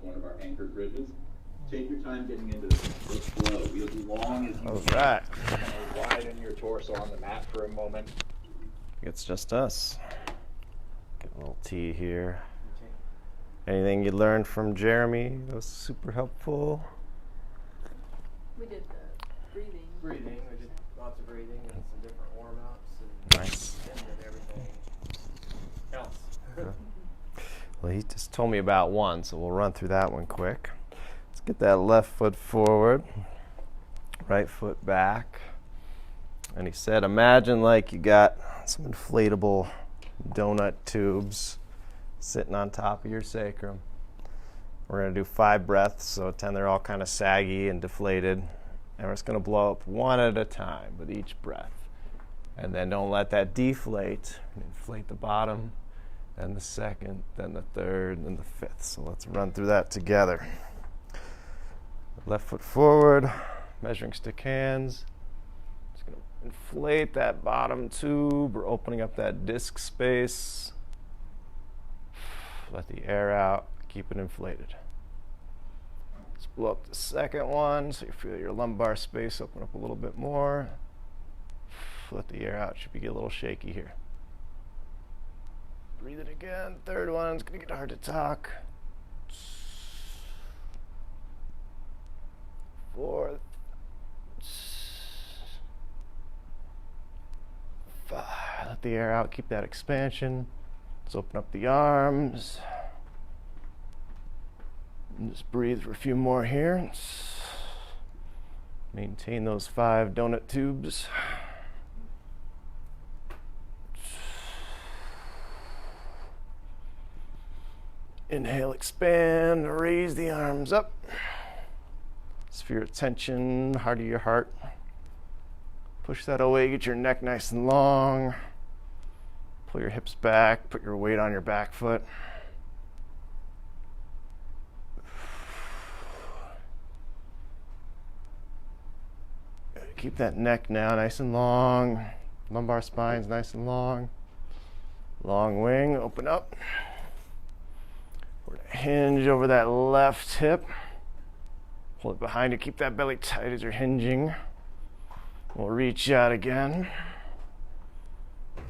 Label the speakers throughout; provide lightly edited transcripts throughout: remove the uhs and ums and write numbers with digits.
Speaker 1: one of our anchored bridges. Take your time getting into the flow. Be as long as you
Speaker 2: All
Speaker 1: can.
Speaker 2: right.
Speaker 1: Widen your torso on the mat for a moment.
Speaker 2: It's just us. Get a little tea here. Anything you learned from Jeremy that was super helpful?
Speaker 3: We did the breathing.
Speaker 4: Breathing. We did lots of breathing and some different warm-ups and
Speaker 2: Nice.
Speaker 4: and everything else.
Speaker 2: Well, he just told me about one, so we'll run through that one quick. Let's get that left foot forward, right foot back. And he said, imagine like you got some inflatable donut tubes sitting on top of your sacrum. We're going to do 5 breaths, so 10 they're all kind of saggy and deflated. And we're just going to blow up one at a time with each breath. And then don't let that deflate. Inflate the bottom, then the second, then the third, then the fifth. So let's run through that together. Left foot forward, measuring stick hands. Just going to inflate that bottom tube. We're opening up that disc space. Let the air out, keep it inflated. Let's blow up the second one so you feel your lumbar space open up a little bit more. Let the air out, should be a little shaky here. Breathe it again. Third one's gonna get hard to talk. Fourth. 5. Let the air out, keep that expansion. Let's open up the arms. And just breathe for a few more here. Maintain those 5 donut tubes. Inhale, expand, raise the arms up. Sphere of tension, heart of your heart. Push that away, get your neck nice and long. Pull your hips back, put your weight on your back foot. Keep that neck now nice and long. Lumbar spine's nice and long. Long wing, open up. We're gonna hinge over that left hip. Hold it behind you, keep that belly tight as you're hinging. We'll reach out again.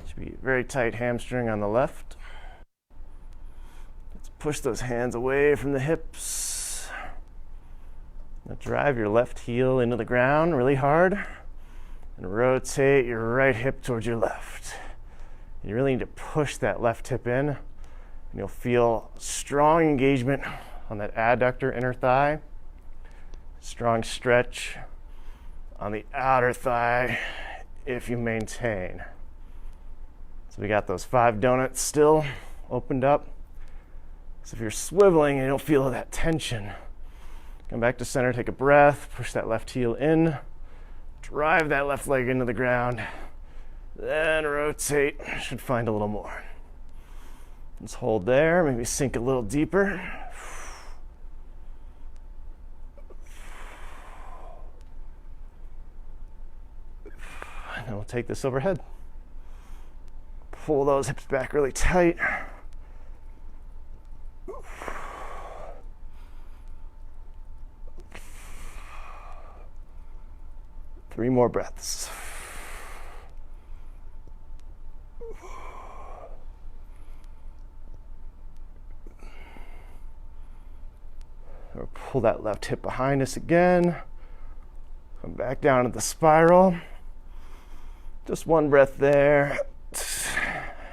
Speaker 2: Should be a very tight hamstring on the left. Let's push those hands away from the hips. Now drive your left heel into the ground really hard and rotate your right hip towards your left. You really need to push that left hip in, and you'll feel strong engagement on that adductor inner thigh, strong stretch on the outer thigh if you maintain. So we got those 5 donuts still opened up. So if you're swiveling and you don't feel that tension, come back to center, take a breath, push that left heel in, drive that left leg into the ground, then rotate. Should find a little more. Let's hold there, maybe sink a little deeper. And then we'll take this overhead. Pull those hips back really tight. 3 more breaths. Or pull that left hip behind us again. Come back down to the spiral. Just 1 breath there.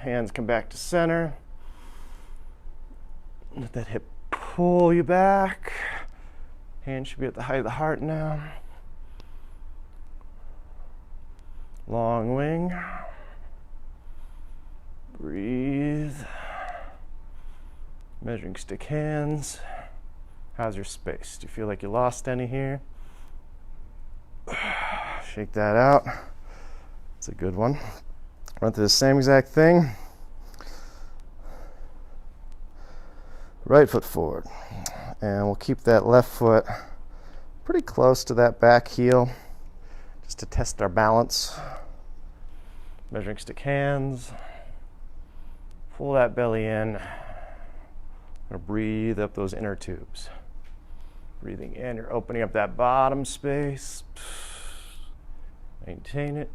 Speaker 2: Hands come back to center. Let that hip pull you back. Hands should be at the height of the heart now. Long wing. Breathe. Measuring stick hands. How's your space? Do you feel like you lost any here? Shake that out. It's a good one. Run through the same exact thing. Right foot forward. And we'll keep that left foot pretty close to that back heel just to test our balance. Measuring stick hands. Pull that belly in. Gonna breathe up those inner tubes. Breathing in, you're opening up that bottom space. Maintain it.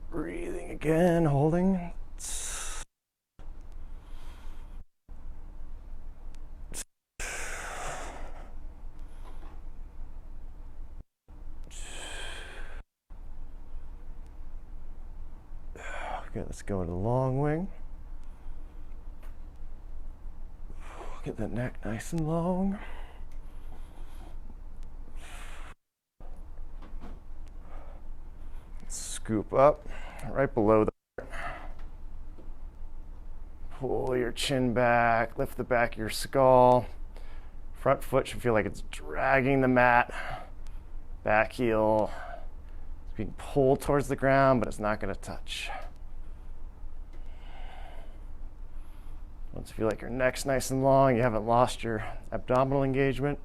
Speaker 2: Breathing again, holding. Okay, let's go into the long wing. Get the neck nice and long. Scoop up right below the heart. Pull your chin back, lift the back of your skull. Front foot should feel like it's dragging the mat. Back heel is being pulled towards the ground, but it's not going to touch. Once you feel like your neck's nice and long, you haven't lost your abdominal engagement,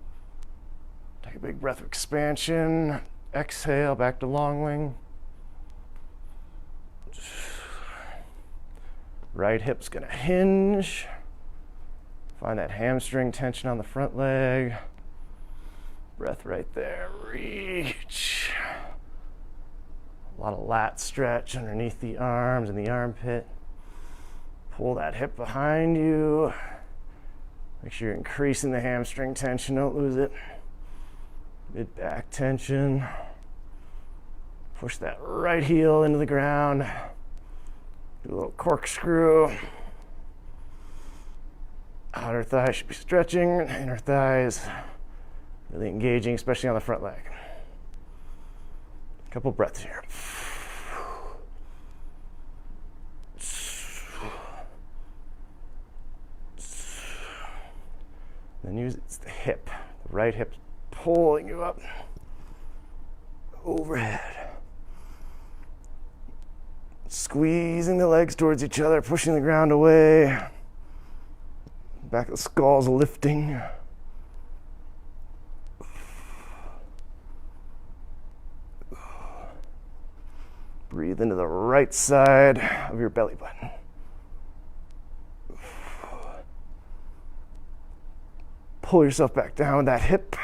Speaker 2: take a big breath of expansion. Exhale, back to long wing. Right hip's gonna hinge. Find that hamstring tension on the front leg. Breath right there, reach. A lot of lat stretch underneath the arms and the armpit. Pull that hip behind you. Make sure you're increasing the hamstring tension, don't lose it. Mid back tension. Push that right heel into the ground. Do a little corkscrew. Outer thigh should be stretching, inner thighs really engaging, especially on the front leg. A couple breaths here. Then use the hip, the right hip pulling you up overhead. Squeezing the legs towards each other, pushing the ground away. Back of the skull's lifting. Breathe into the right side of your belly button. Pull yourself back down with that hip.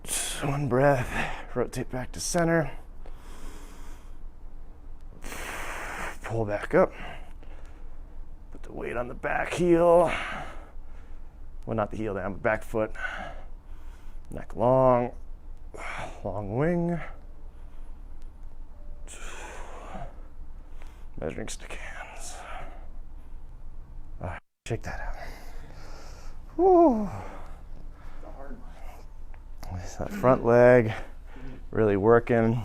Speaker 2: Just one breath. Rotate back to center. Pull back up. Put the weight on the back heel. Well, not the heel down, but back foot. Neck long. Long wing. Measuring stick hands. Shake that out. Woo. That front leg really working.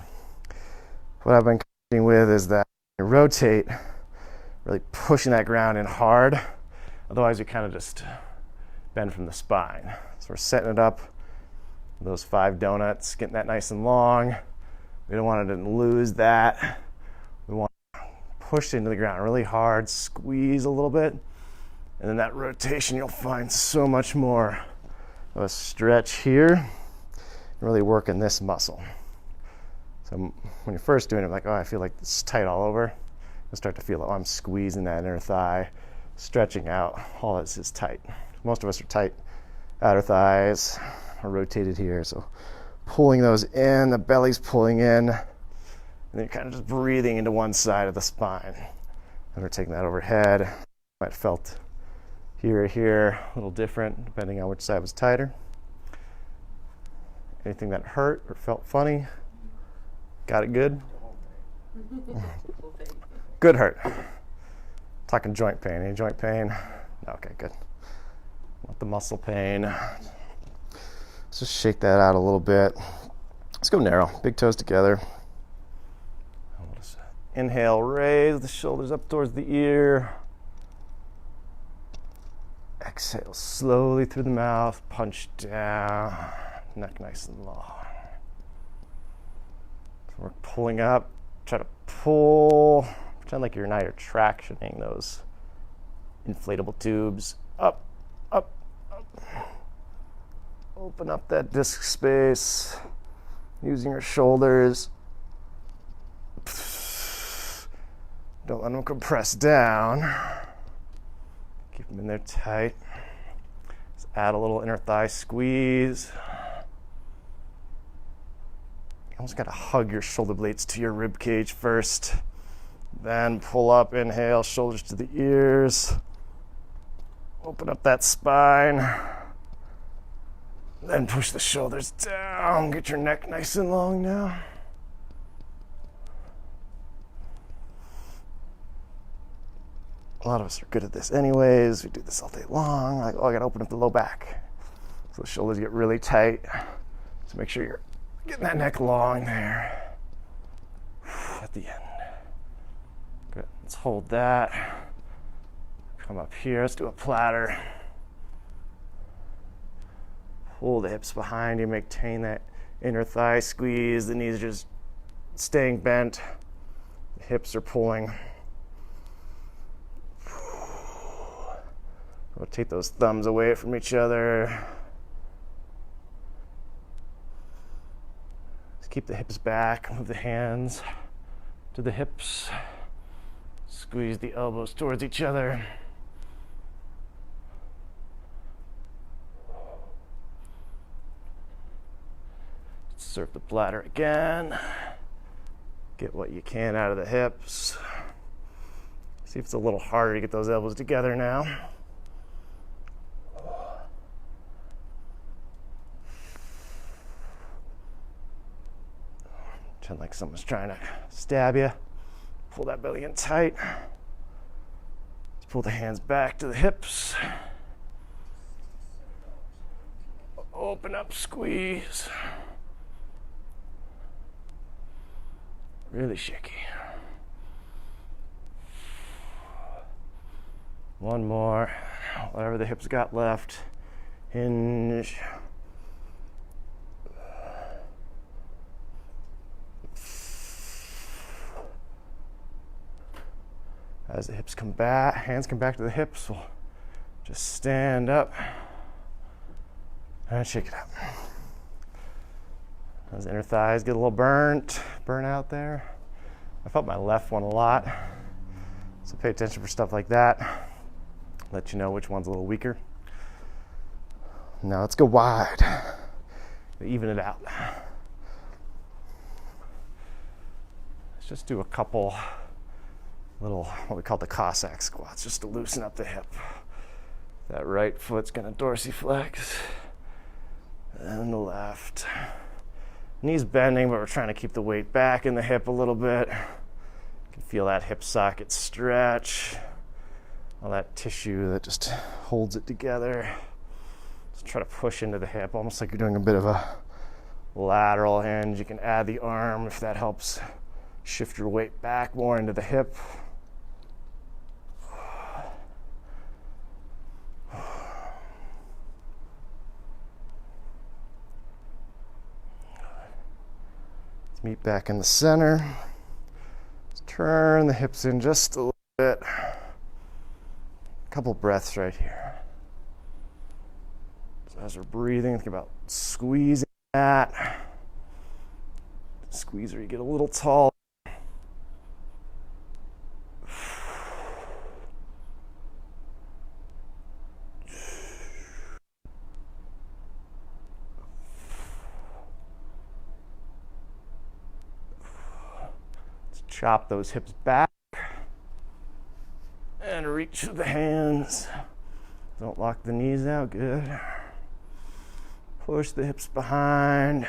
Speaker 2: What I've been coaching with is that you rotate, really pushing that ground in hard. Otherwise, you kind of just bend from the spine. So we're setting it up. Those 5 donuts, getting that nice and long. We don't want to lose that. We want to push into the ground really hard, squeeze a little bit. And then that rotation, you'll find so much more of a stretch here. Really working this muscle. So when you're first doing it, like, oh, I feel like it's tight all over. You'll start to feel, oh, I'm squeezing that inner thigh, stretching out. All this is tight. Most of us are tight. Outer thighs are rotated here. So pulling those in, the belly's pulling in, and then you're kind of just breathing into one side of the spine. And we're taking that overhead. Might have felt here or here, a little different depending on which side was tighter. Anything that hurt or felt funny? Got it good? Good hurt. Talking joint pain. Any joint pain? Okay, good. Not the muscle pain. Let's just shake that out a little bit. Let's go narrow. Big toes together. We'll just inhale, raise the shoulders up towards the ear. Exhale slowly through the mouth. Punch down. Neck nice and long. So we're pulling up. Try to pull. Pretend like you're tractioning those inflatable tubes. Up, up, up. Open up that disc space. Using your shoulders. Don't let them compress down. them in there tight. Just add a little inner thigh squeeze. You almost got to hug your shoulder blades to your rib cage first. Then pull up, inhale, shoulders to the ears. Open up that spine. Then push the shoulders down. Get your neck nice and long now. A lot of us are good at this anyways. We do this all day long. Like, oh, I gotta open up the low back. So the shoulders get really tight. So make sure you're getting that neck long there. At the end. Good. Let's hold that. Come up here. Let's do a platter. Pull the hips behind you. Maintain that inner thigh squeeze. The knees are just staying bent. The hips are pulling. Rotate those thumbs away from each other. Just keep the hips back. Move the hands to the hips. Squeeze the elbows towards each other. Surf the platter again. Get what you can out of the hips. See if it's a little harder to get those elbows together now. Pretend like someone's trying to stab you. Pull that belly in tight. Let's pull the hands back to the hips. Open up, squeeze. Really shaky. One more. Whatever the hips got left. Hinge. As the hips come back, hands come back to the hips, we'll just stand up and shake it out. Those inner thighs get a little burn out there. I felt my left one a lot, so pay attention for stuff like that. Let you know which one's a little weaker. Now let's go wide. Even it out. Let's just do a couple little, what we call the Cossack squats, just to loosen up the hip. That right foot's gonna dorsiflex, and the left. Knees bending, but we're trying to keep the weight back in the hip a little bit. You can feel that hip socket stretch, all that tissue that just holds it together. Just try to push into the hip, almost like you're doing a bit of a lateral hinge. You can add the arm if that helps shift your weight back more into the hip. Meet back in the center. Let's turn the hips in just a little bit. A couple breaths right here. So as we're breathing, think about squeezing that. Squeeze where you get a little tall. Chop those hips back and reach with the hands. Don't lock the knees out. Good. Push the hips behind.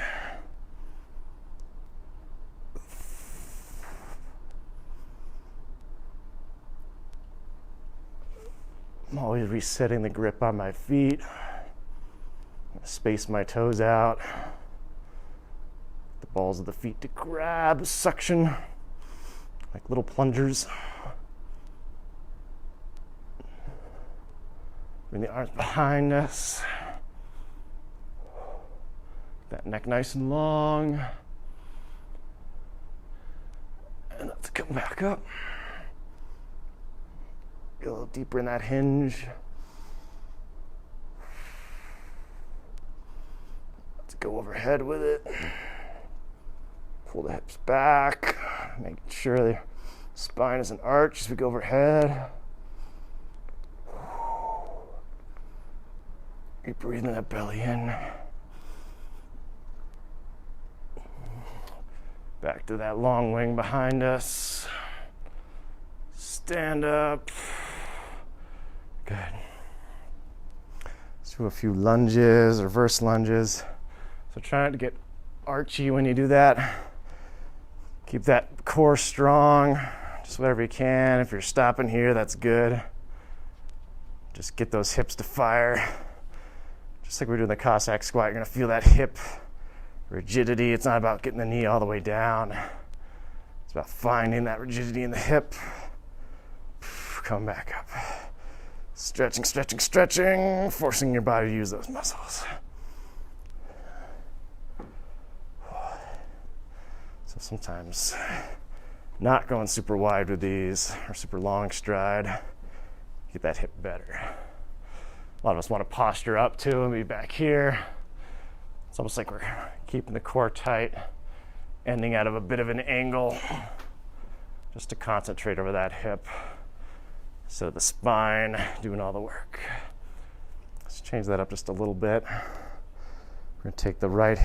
Speaker 2: I'm always resetting the grip on my feet. Space my toes out. The balls of the feet to grab, suction. Like little plungers. Bring the arms behind us. That neck nice and long. And let's come back up. Get a little deeper in that hinge. Let's go overhead with it. Pull the hips back, making sure the spine isn't arched as we go overhead. Keep breathing that belly in. Back to that long wing behind us. Stand up. Good. Let's do a few lunges, reverse lunges. So try not to get archy when you do that. Keep that core strong. Just whatever you can. If you're stopping here, that's good. Just get those hips to fire. Just like we're doing the Cossack squat, you're gonna feel that hip rigidity. It's not about getting the knee all the way down. It's about finding that rigidity in the hip. Come back up. Stretching, stretching, stretching, forcing your body to use those muscles. So sometimes not going super wide with these or super long stride, get that hip better. A lot of us want to posture up too and be back here. It's almost like we're keeping the core tight, ending out of a bit of an angle, just to concentrate over that hip. So the spine doing all the work. Let's change that up just a little bit. We're going to take the right,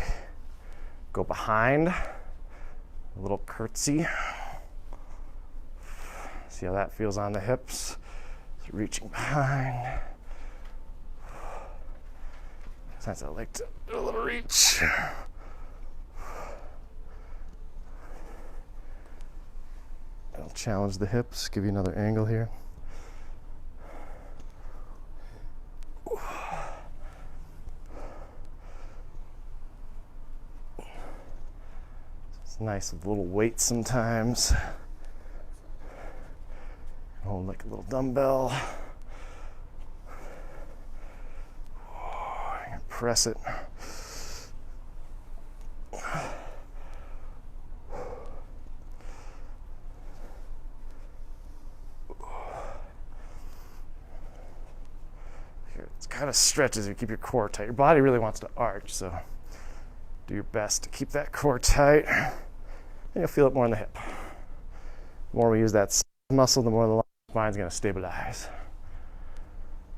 Speaker 2: go behind, a little curtsy. See how that feels on the hips. So reaching behind. Sometimes I like to do a little reach. I'll challenge the hips, give you another angle here. It's nice with a little weight sometimes. Hold like a little dumbbell. Press it. Here, it's kind of stretches you keep your core tight. Your body really wants to arch, so do your best to keep that core tight. And you'll feel it more in the hip. The more we use that muscle, the more the spine's going to stabilize.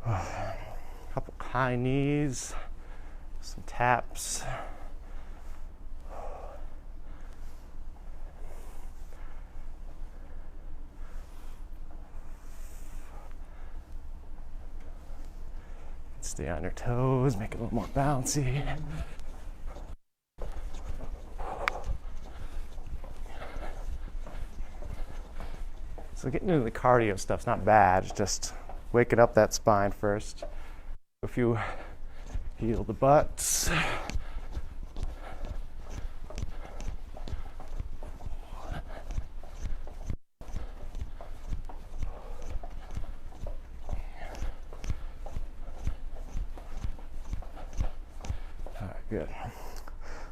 Speaker 2: Couple high knees. Some taps. Stay on your toes, make it a little more bouncy. So getting into the cardio stuff's not bad, it's just waking up that spine first. A few heel the butts. All right, good.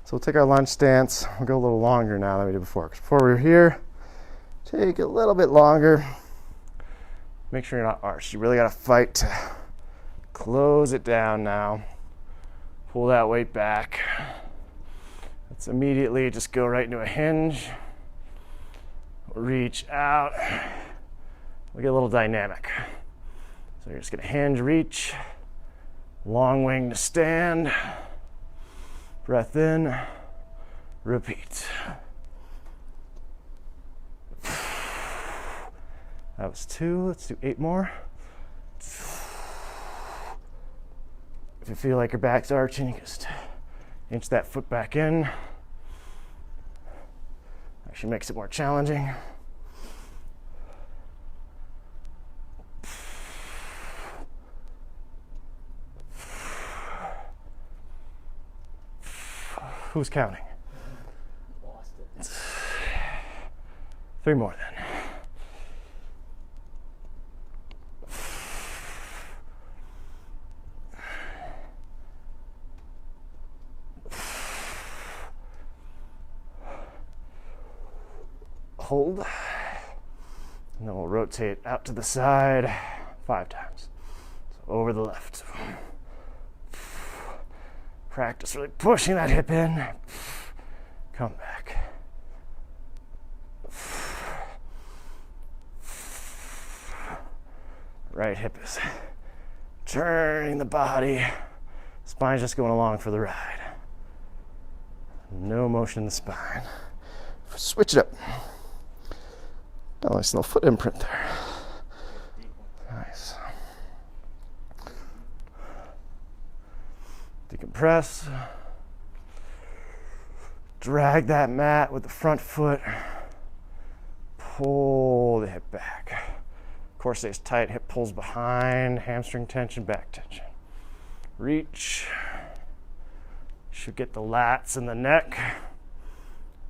Speaker 2: So we'll take our lunge stance. We'll go a little longer now than we did before. 'Cause before we were here, take a little bit longer. Make sure you're not arched. You really got to fight to close it down now. Pull that weight back. Let's immediately just go right into a hinge. Reach out. We get a little dynamic. So you're just gonna hinge, reach. Long wing to stand. Breath in. Repeat. That was 2. Let's do 8 more. If you feel like your back's arching, you just inch that foot back in. Actually makes it more challenging. Who's counting?
Speaker 4: Lost it.
Speaker 2: 3 more then. Hold, and then we'll rotate out to the side 5 times. So over the left. Practice really pushing that hip in. Come back. Right hip is turning the body Spine's just going along for the ride. No motion in the spine. Switch it up. Got a nice little foot imprint there. Nice. Decompress. Drag that mat with the front foot. Pull the hip back. Core stays tight, hip pulls behind, hamstring tension, back tension. Reach. Should get the lats in the neck.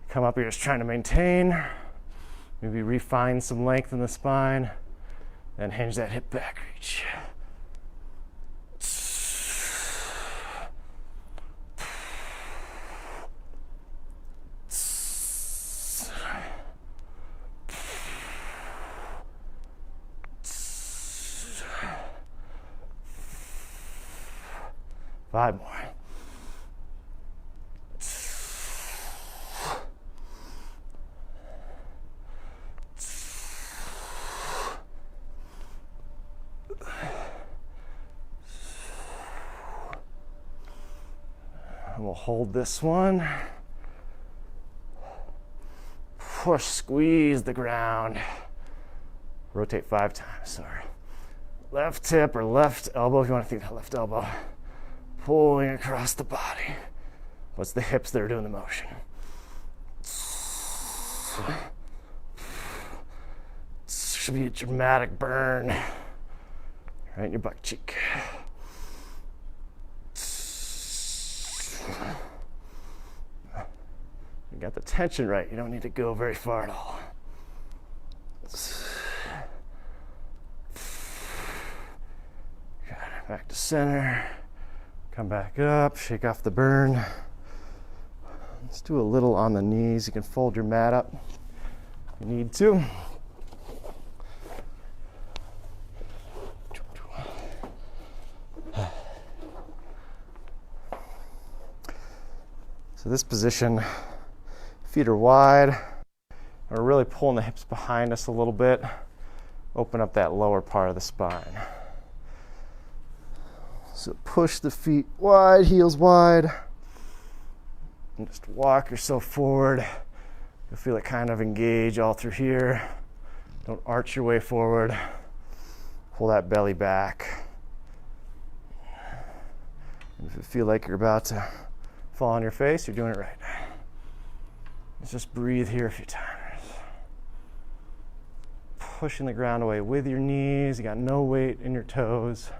Speaker 2: Come up here just trying to maintain. Maybe refine some length in the spine. Then hinge that hip back, reach. 5 more. And we'll hold this one. Push, squeeze the ground. Rotate 5 times, sorry. Left hip or left elbow, if you want to think that left elbow. Pulling across the body. What's the hips that are doing the motion? Should be a dramatic burn right in your butt cheek. You got the tension right. You don't need to go very far at all. Back to center. Come back up, shake off the burn. Let's do a little on the knees. You can fold your mat up if you need to. So this position, feet are wide. We're really pulling the hips behind us a little bit. Open up that lower part of the spine. So push the feet wide, heels wide, and just walk yourself forward. You'll feel it kind of engage all through here. Don't arch your way forward. Pull that belly back. And if you feel like you're about to fall on your face, you're doing it right. Let's just breathe here a few times. Pushing the ground away with your knees. You got no weight in your toes.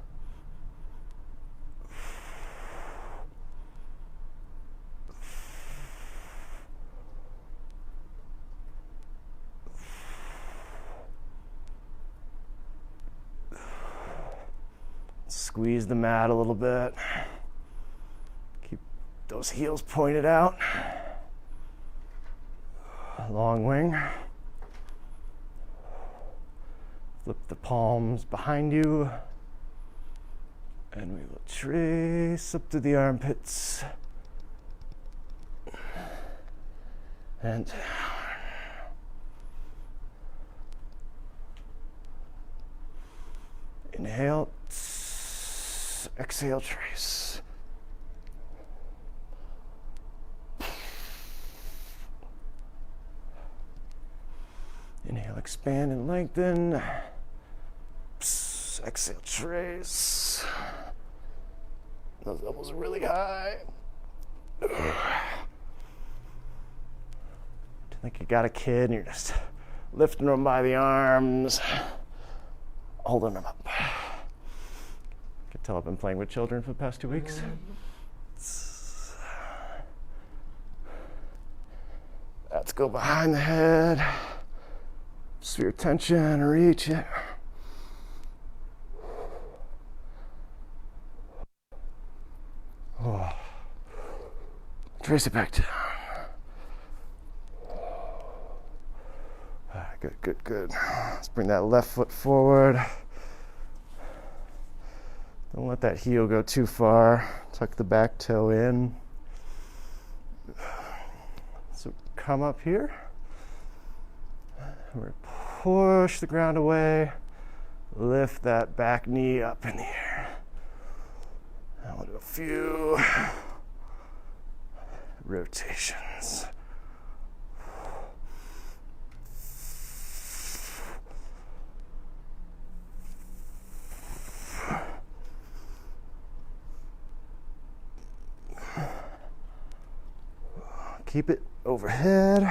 Speaker 2: Squeeze the mat a little bit. Keep those heels pointed out. Long wing. Flip the palms behind you. And we will trace up to the armpits. And down. Inhale. Exhale, trace. Inhale, expand and lengthen. Exhale, trace. Those elbows are really high. Like you got a kid and you're just lifting them by the arms, holding them up. Tell I've been playing with children for the past 2 weeks. Let's go behind the head. Sphere tension, reach it. Oh. Trace it back down. Good, good, good. Let's bring that left foot forward. Don't let that heel go too far. Tuck the back toe in. So come up here. We're gonna push the ground away. Lift that back knee up in the air. Now we'll do a few rotations. Keep it overhead.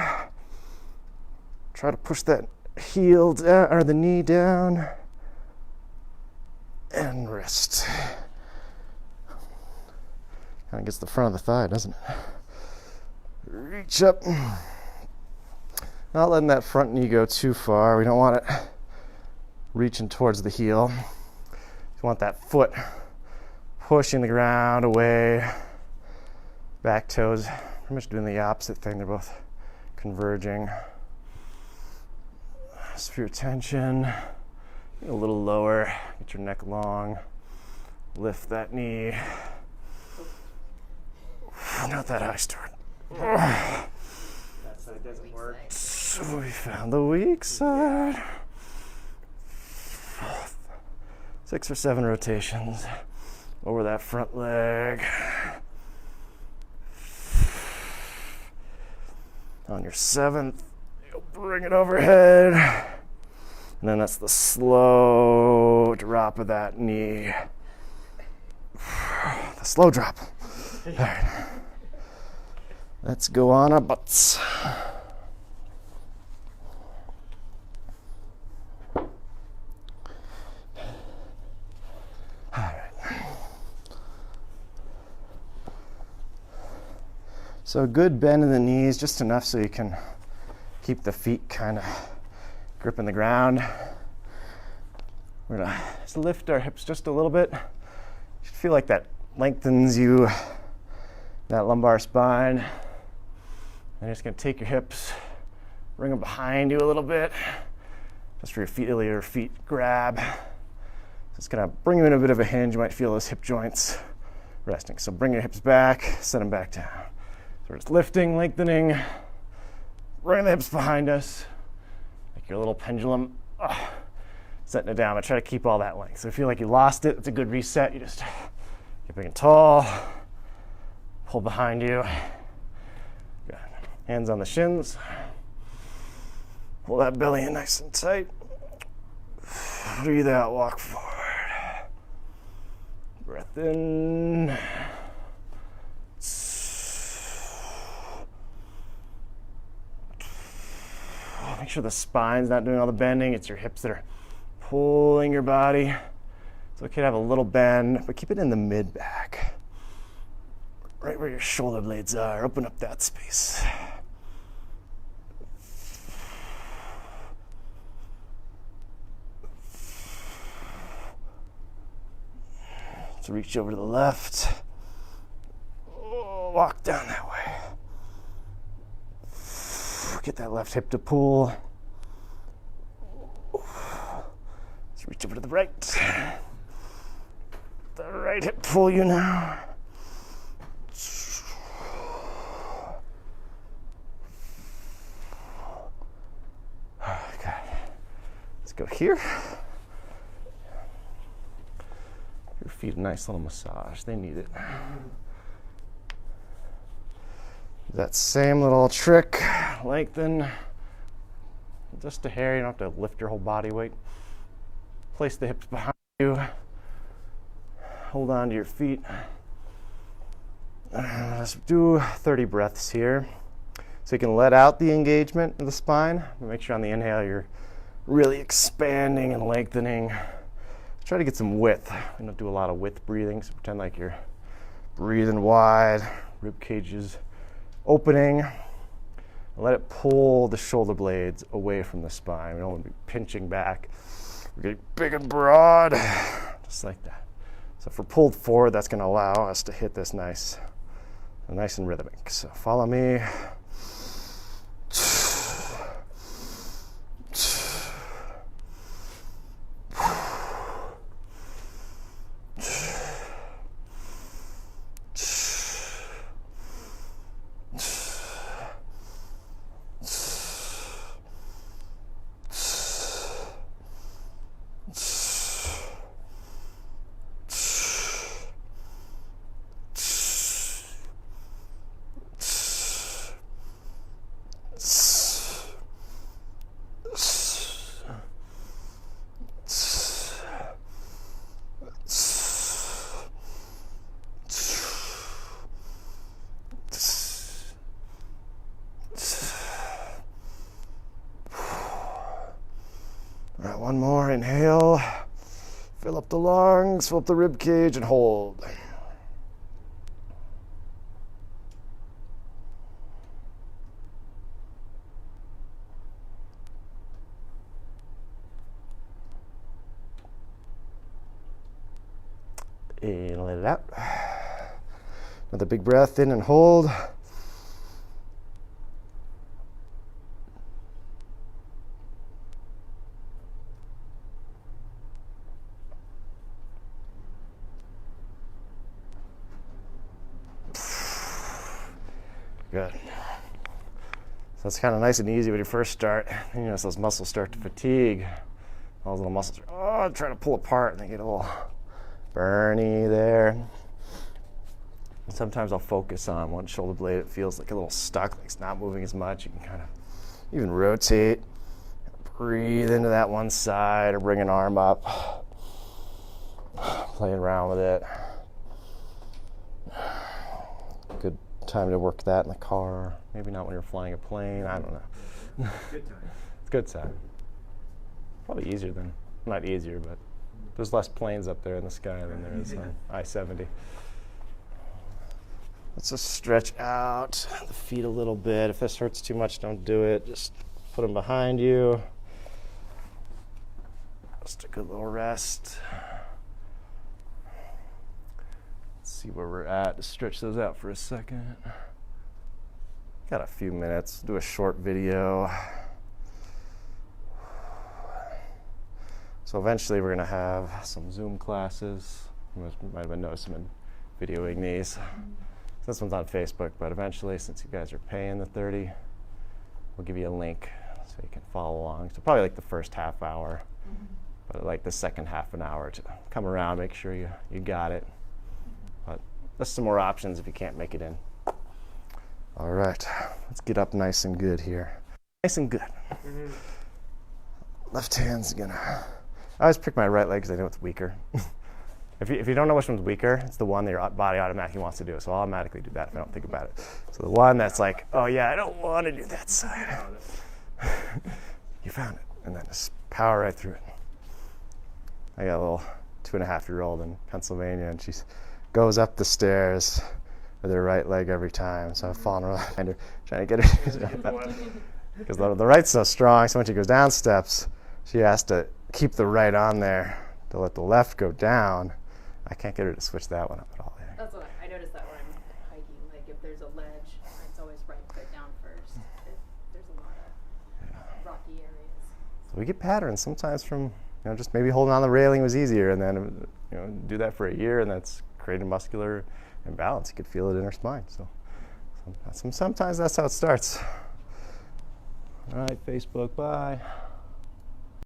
Speaker 2: Try to push that heel down, or the knee down, and wrist. Kind of gets the front of the thigh, doesn't it? Reach up. Not letting that front knee go too far. We don't want it reaching towards the heel. You want that foot pushing the ground away. Back toes pretty much doing the opposite thing. They're both converging. Just for your attention, get a little lower, get your neck long, lift that knee. Not that high, Stuart.
Speaker 4: That side doesn't work.
Speaker 2: So we found the weak side. 6 or 7 rotations over that front leg. On your 7th, you'll bring it overhead. And then that's the slow drop of that knee. The slow drop. All right. Let's go on our butts. All right. So a good bend in the knees, just enough so you can keep the feet kind of gripping the ground. We're gonna just lift our hips just a little bit. You should feel like that lengthens that lumbar spine. And you're just gonna take your hips, bring them behind you a little bit, just for your feet grab. So it's gonna bring you in a bit of a hinge. You might feel those hip joints resting. So bring your hips back, set them back down. So we're just lifting, lengthening, bringing the hips behind us, like your little pendulum, setting it down. But try to keep all that length. So if you feel like you lost it, it's a good reset. You just get big and tall, pull behind you. Good. Hands on the shins. Pull that belly in nice and tight. Breathe out, walk forward. Breath in. Make sure the spine's not doing all the bending. It's your hips that are pulling your body. It's okay to have a little bend, but keep it in the mid-back. Right where your shoulder blades are. Open up that space. So reach over to the left. Walk down that way. Get that left hip to pull. Let's reach over to the right. The right hip pull you now. Okay. Let's go here. Your feet a nice little massage. They need it. That same little trick, lengthen just a hair. You don't have to lift your whole body weight. Place the hips behind you. Hold on to your feet. Let's do 30 breaths here. So you can let out the engagement of the spine. Make sure on the inhale you're really expanding and lengthening. Try to get some width. We don't do a lot of width breathing, so pretend like you're breathing wide, rib cages opening. Let it pull the shoulder blades away from the spine. We don't want to be pinching back. We're getting big and broad, just like that. So if we're pulled forward, that's going to allow us to hit this nice and rhythmic. So follow me. One more, inhale. Fill up the lungs, fill up the rib cage, and hold. And let it out. Another big breath in and hold. Good. So that's kind of nice and easy when you first start. Then you notice those muscles start to fatigue. All those little muscles are trying to pull apart and they get a little burny there. And sometimes I'll focus on one shoulder blade. It feels like a little stuck, like it's not moving as much. You can kind of even rotate, breathe into that one side or bring an arm up. Playing around with it. Good time to work that in the car. Maybe not when you're flying a plane. I don't know.
Speaker 5: Good time.
Speaker 2: It's a good time. Probably easier than, not easier, but there's less planes up there in the sky than there is on I-70. Let's just stretch out the feet a little bit. If this hurts too much, don't do it. Just put them behind you. Just a good little rest. Let's see where we're at. Just stretch those out for a second. Got a few minutes. Do a short video. So eventually we're going to have some Zoom classes. You might have been noticing I'm videoing these. This one's on Facebook, but eventually, since you guys are paying the $30, we'll give you a link so you can follow along. So probably like the first half hour, but like the second half an hour to come around, make sure you got it. But there's some more options if you can't make it in. All right, let's get up nice and good here. Nice and good. Left hand's gonna... I always pick my right leg because I know it's weaker. If you don't know which one's weaker, it's the one that your body automatically wants to do. So I'll automatically do that if I don't think about it. So the one that's like, oh yeah, I don't want to do that side. You found it. And then just power right through it. I got a little 2.5-year-old in Pennsylvania, and she goes up the stairs with her right leg every time. So I've fallen right behind her, trying to get her. Because the right's so strong, so when she goes down steps, she has to keep the right on there to let the left go down. I can't get her to switch that one up at all.
Speaker 3: That's what I noticed that when I'm hiking. Like if there's a ledge, it's always right foot down first. There's a lot of rocky areas.
Speaker 2: So we get patterns sometimes from, just maybe holding on the railing was easier, and then do that for a year, and that's creating muscular imbalance. You could feel it in her spine. So sometimes that's how it starts. All right, Facebook, bye.